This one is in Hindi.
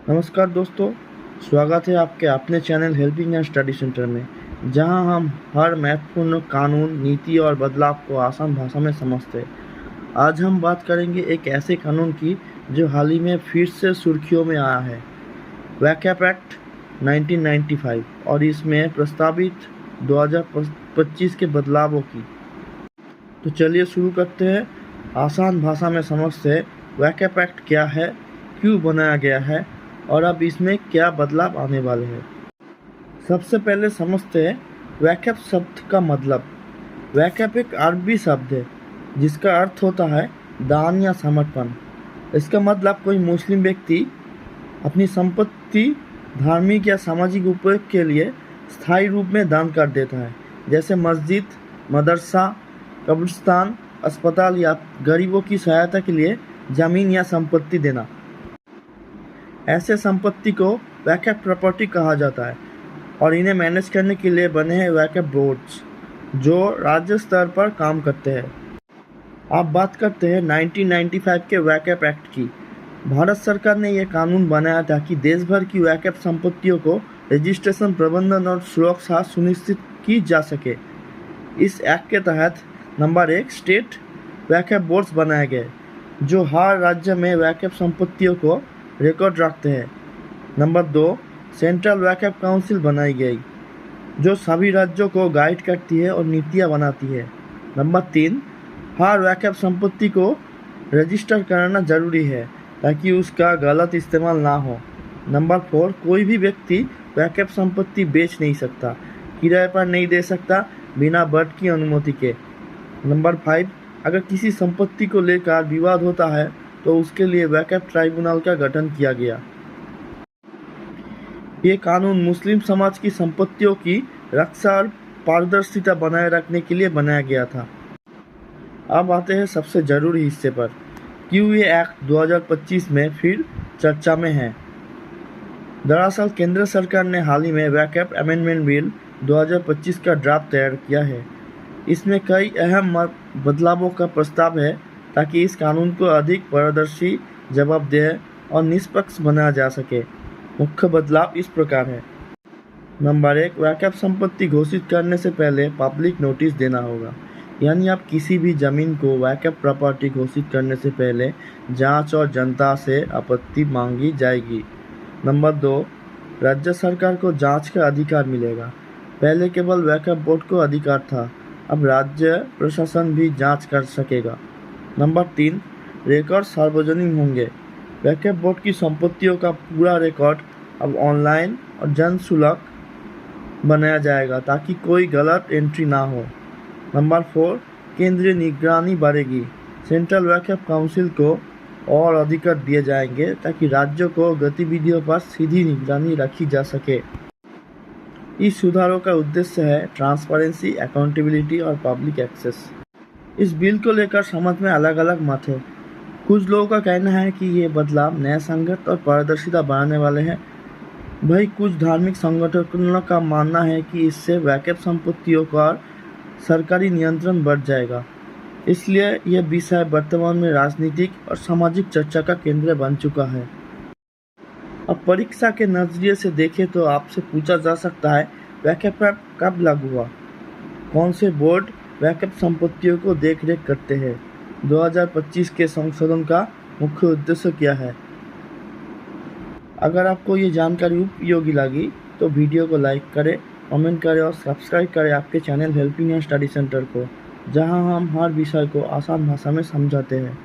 नमस्कार दोस्तों, स्वागत है आपके अपने channel helping and study centre में, जहां हम हर महत्वपूर्ण कानून, नीति और बदलाव को आसान भाषा में समझते हैं। आज हम बात करेंगे एक ऐसे कानून की जो हाल ही में फिर से सुर्खियों में आया है, वैकअप एक्ट 1995 और इसमें प्रस्तावित 2025 के बदलावों की। तो चलिए शुरू करते हैं। आसान भाषा में समझते हैं वैकअप एक्ट क्या है, क्यों बनाया गया है और अब इसमें क्या बदलाव आने वाले हैं। सबसे पहले समझते हैं वैकअप शब्द का मतलब। वैकअप एक अरबी शब्द है जिसका अर्थ होता है दान या समर्पण। इसका मतलब कोई मुस्लिम व्यक्ति अपनी संपत्ति धार्मिक या सामाजिक उपयोग के लिए स्थायी रूप में दान कर देता है, जैसे मस्जिद, मदरसा, कब्रिस्तान, अस्पताल या गरीबों की सहायता के लिए जमीन या संपत्ति देना। ऐसे संपत्ति को वैकअप प्रॉपर्टी कहा जाता है और इन्हें मैनेज करने के लिए बने हैं वैकअप बोर्ड्स जो राज्य स्तर पर काम करते हैं। अब बात करते हैं 1995 के वैकअप एक्ट की। भारत सरकार ने यह कानून बनाया ताकि देश भर की वैकअप संपत्तियों को रजिस्ट्रेशन, प्रबंधन और सुरक्षा सुनिश्चित की जा सके। इस एक्ट के तहत नंबर 1 स्टेट वैकअप बोर्ड्स बनाए गए जो हर राज्य में वैकअप संपत्तियों को रिकॉर्ड रखते हैं। नंबर 2 सेंट्रल वैकअप काउंसिल बनाई गई जो सभी राज्यों को गाइड करती है और नीतियाँ बनाती है। नंबर 3 हर वैकअप संपत्ति को रजिस्टर कराना जरूरी है ताकि उसका गलत इस्तेमाल ना हो। नंबर 4 कोई भी व्यक्ति वैकअप संपत्ति बेच नहीं सकता, किराए पर नहीं दे सकता बिना बोर्ड की अनुमति के। नंबर 5 अगर किसी संपत्ति को लेकर विवाद होता है तो उसके लिए वैकअप ट्राइब्यूनल का गठन किया गया। ये कानून मुस्लिम समाज की संपत्तियों की रक्षा और पारदर्शिता बनाए रखने के लिए बनाया गया था। अब आते हैं सबसे जरूरी हिस्से पर, क्यों ये एक्ट 2025 में फिर चर्चा में है। दरअसल केंद्र सरकार ने हाल ही में वैकअप अमेंडमेंट बिल 2025 का ड्राफ्ट तैयार किया है। इसमें कई अहम बदलावों का प्रस्ताव है ताकि इस कानून को अधिक पारदर्शी, जवाबदेह और निष्पक्ष बनाया जा सके। मुख्य बदलाव इस प्रकार है। नंबर 1 वैकअप संपत्ति घोषित करने से पहले पब्लिक नोटिस देना होगा, यानी आप किसी भी जमीन को वैकअप प्रॉपर्टी घोषित करने से पहले जांच और जनता से आपत्ति मांगी जाएगी। नंबर 2 राज्य सरकार को जांच का अधिकार मिलेगा। पहले केवल वैकअप बोर्ड को अधिकार था, अब राज्य प्रशासन भी जांच कर सकेगा। नंबर 3 रिकॉर्ड सार्वजनिक होंगे। वैकअप बोर्ड की संपत्तियों का पूरा रिकॉर्ड अब ऑनलाइन और जनसुलभ बनाया जाएगा ताकि कोई गलत एंट्री ना हो। नंबर 4 केंद्रीय निगरानी बढ़ेगी। सेंट्रल वैकअप काउंसिल को और अधिकार दिए जाएंगे ताकि राज्यों को गतिविधियों पर सीधी निगरानी रखी जा सके। इस सुधारों का उद्देश्य है ट्रांसपेरेंसी, अकाउंटेबिलिटी और पब्लिक एक्सेस। इस बिल को लेकर समझ में अलग अलग मत है। कुछ लोगों का कहना है कि ये बदलाव न्याय संगत और पारदर्शिता बढ़ाने वाले हैं। वहीं कुछ धार्मिक संगठनों का मानना है कि इससे वैकअप संपत्तियों का सरकारी नियंत्रण बढ़ जाएगा। इसलिए यह विषय वर्तमान में राजनीतिक और सामाजिक चर्चा का केंद्र बन चुका है। अब परीक्षा के नजरिए से देखें तो आपसे पूछा जा सकता है वैकअप एक्ट कब लागू हुआ, कौन से बोर्ड वैकअप संपत्तियों को देखरेख करते हैं, 2025 के संशोधन का मुख्य उद्देश्य क्या है। अगर आपको ये जानकारी उपयोगी लगी तो वीडियो को लाइक करें, कमेंट करें और सब्सक्राइब करें आपके channel helping and study centre को, जहां हम हर विषय को आसान भाषा में समझाते हैं।